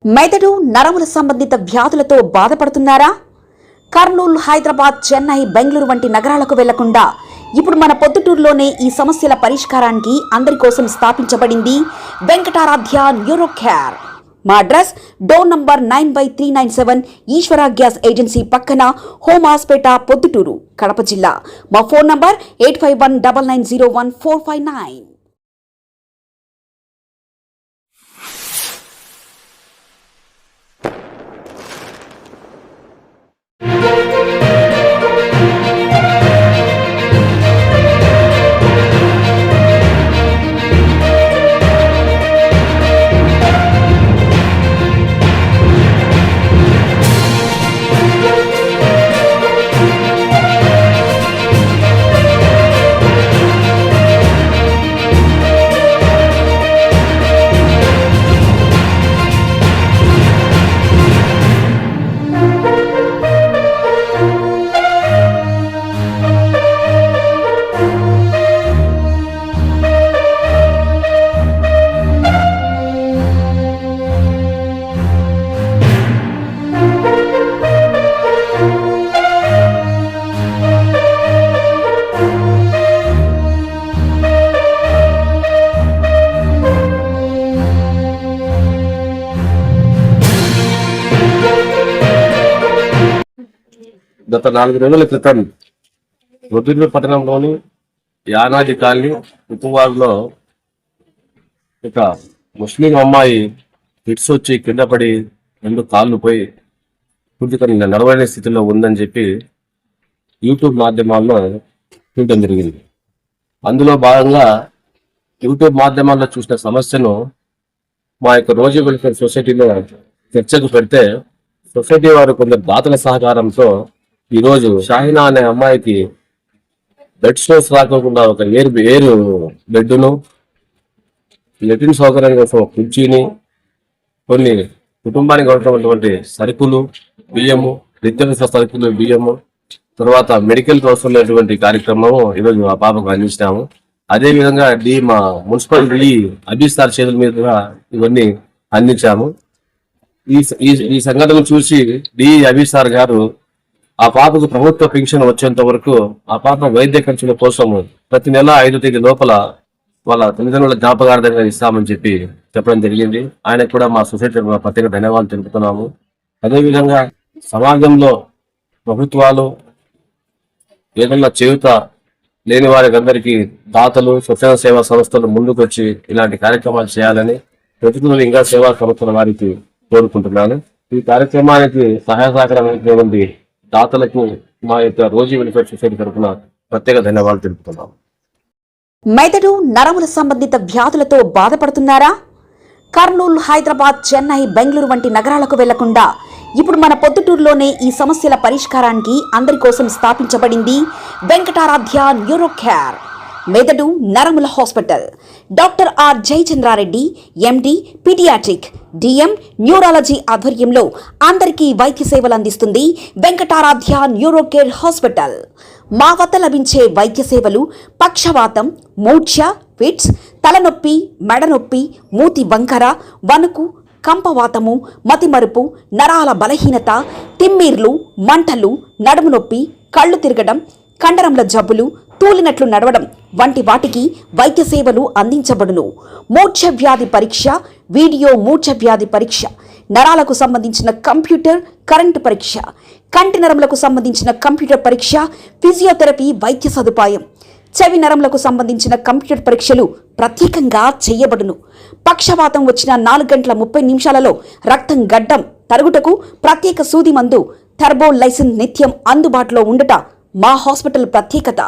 మెదడు నరముల సంబంధిత వ్యాధులతో బాధపడుతున్నారా? కర్నూలు, హైదరాబాద్, చెన్నై, బెంగళూరు వంటి నగరాలకు వెళ్లకుండా ఇప్పుడు మన పొద్దుటూరులోనే ఈ సమస్యల పరిష్కారానికి అందరి కోసం స్థాపించబడింది వెంకటారాధ్య న్యూరో కేర్. మా అడ్రస్ డోర్ నంబర్ 9/397 ఈశ్వర గ్యాస్ ఏజెన్సీ పక్కన, హోమాస్పేట, పొద్దుటూరు, కడప జిల్లా. మా ఫోన్ నంబర్ 8519901459. గత 4 రోజుల క్రితం పొద్దుటూరు పట్టణంలోని యానాది కాలనీ ఉప్పువారులో ఒక ముస్లిం అమ్మాయి ఫిట్స్ వచ్చి కింద పడి 2 కాళ్ళు పోయి పూర్తిగా నడవలేని స్థితిలో ఉందని చెప్పి యూట్యూబ్ మాధ్యమాల్లో చూడడం జరిగింది. అందులో భాగంగా యూట్యూబ్ మాధ్యమాల్లో చూసిన సమస్యను మా యొక్క రోజు వెల్ఫేర్ సొసైటీలో చర్చకు పెడితే సొసైటీ వారు కొందరు దాతల సహకారంతో ఈరోజు షాహినా అనే అమ్మాయికి బెడ్ స్టోర్స్ రాకోకుండా ఒక ఏరు బెడ్ను, లెట్రిన్ సౌకర్యం కోసం కుర్చీని, కొన్ని కుటుంబానికి అవసరమైనటువంటి సరుకులు, బియ్యము, నిత్యావసర సరుకులు, బియ్యము, తర్వాత మెడికల్ అవసరమైనటువంటి కార్యక్రమం ఈరోజు ఆ పాపకు అందించినాము. అదేవిధంగా మా మున్సిపల్ అభిసార్ చేతుల మీదుగా ఇవన్నీ అందించాము. ఈ సంఘటన చూసి అభిసార్ గారు ఆ పాపకు ప్రభుత్వ పెన్షన్ వచ్చేంత వరకు ఆ పాప వైద్య ఖర్చుల కోసం ప్రతి నెల 5వ తేదీ లోపల వాళ్ళ తల్లిదండ్రుల జ్ఞాపకార్థంగా ఇస్తామని చెప్పడం జరిగింది. ఆయనకు కూడా మా సొసైటీ ప్రత్యేక ధన్యవాదాలు తెలుపుతున్నాము. అదేవిధంగా సమాజంలో ప్రభుత్వాలు ఏదన్నా చేయుత లేని వారికి అందరికీ దాతలు, స్వచ్ఛంద సేవా సంస్థలు ముందుకొచ్చి ఇలాంటి కార్యక్రమాలు చేయాలని ప్రతినిధులు ఇంకా సేవా సంస్థల వారికి కోరుకుంటున్నాను. ఈ కార్యక్రమానికి సహాయ సహకారం దాతలకు మా యొక్క రోజు వెల్ఫేర్ సొసైటీ తరఫున ప్రత్యేక ధన్యవాదాలు తెలుపుతున్నాం. మెదడు నరముల సంబంధిత వ్యాధులతో బాధపడుతున్నారా? కర్నూలు, హైదరాబాద్, చెన్నై, బెంగళూరు వంటి నగరాలకు వెళ్లకుండా ఇప్పుడు మన పొద్దుటూరులోనే ఈ సమస్యల పరిష్కారానికి అందరి కోసం స్థాపించబడింది వెంకటారాధ్య న్యూరో కేర్. మెదడు నరముల hospital. Doctor are Jayachandra Reddy, MD, paediatric, DM, neurology ఆధ్వర్యంలో అందరికీ వైద్య సేవలు అందిస్తుంది వెంకటారాధ్య న్యూరో కేర్ హాస్పిటల్. మా వద్ద లభించే వైద్య సేవలు పక్షవాతం, మూర్ఛ, ఫిట్స్, తలనొప్పి, మెడనొప్పి, మూతి వంకర, వణుకు, కంపవాతము, మతిమరుపు, నరాల బలహీనత, తిమ్మిర్లు, మంటలు, నడుము నొప్పి, కళ్ళు తిరగడం, కండరంల జబ్బులు, తూలినట్లు నడవడం వంటి వాటికి వైద్య సేవలు అందించబడును. మూర్ఛ వ్యాధి పరీక్ష, వీడియో మూర్ఛ వ్యాధి పరీక్ష, నరాలకు సంబంధించిన కంప్యూటర్ కరెంటు పరీక్ష, కంటి నరములకు సంబంధించిన కంప్యూటర్ పరీక్ష, ఫిజియోథెరపీ వైద్య సదుపాయం, చెవి నరములకు సంబంధించిన కంప్యూటర్ పరీక్షలు ప్రత్యేకంగా చేయబడును. పక్షవాతం వచ్చిన 4 గంటల 30 నిమిషాలలో రక్తం గడ్డం తరుగుటకు ప్రత్యేక సూది మందు థర్బోలైసిన్ నిత్యం అందుబాటులో ఉండట మా హాస్పిటల్ ప్రత్యేకత.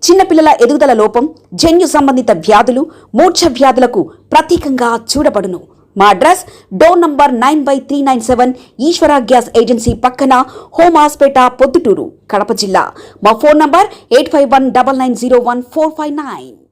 చిన్నపిల్లల ఎదుగుదల లోపం, జన్యు సంబంధిత వ్యాధులు, మూర్ఛ వ్యాధులకు ప్రత్యేకంగా చూడబడును. మా అడ్రస్ డోర్ నంబర్ 9/397 ఈశ్వర గ్యాస్ ఏజెన్సీ పక్కన, హోమాస్పేట, పొద్దుటూరు, కడప జిల్లా. మా ఫోన్ నంబర్ 8519901459.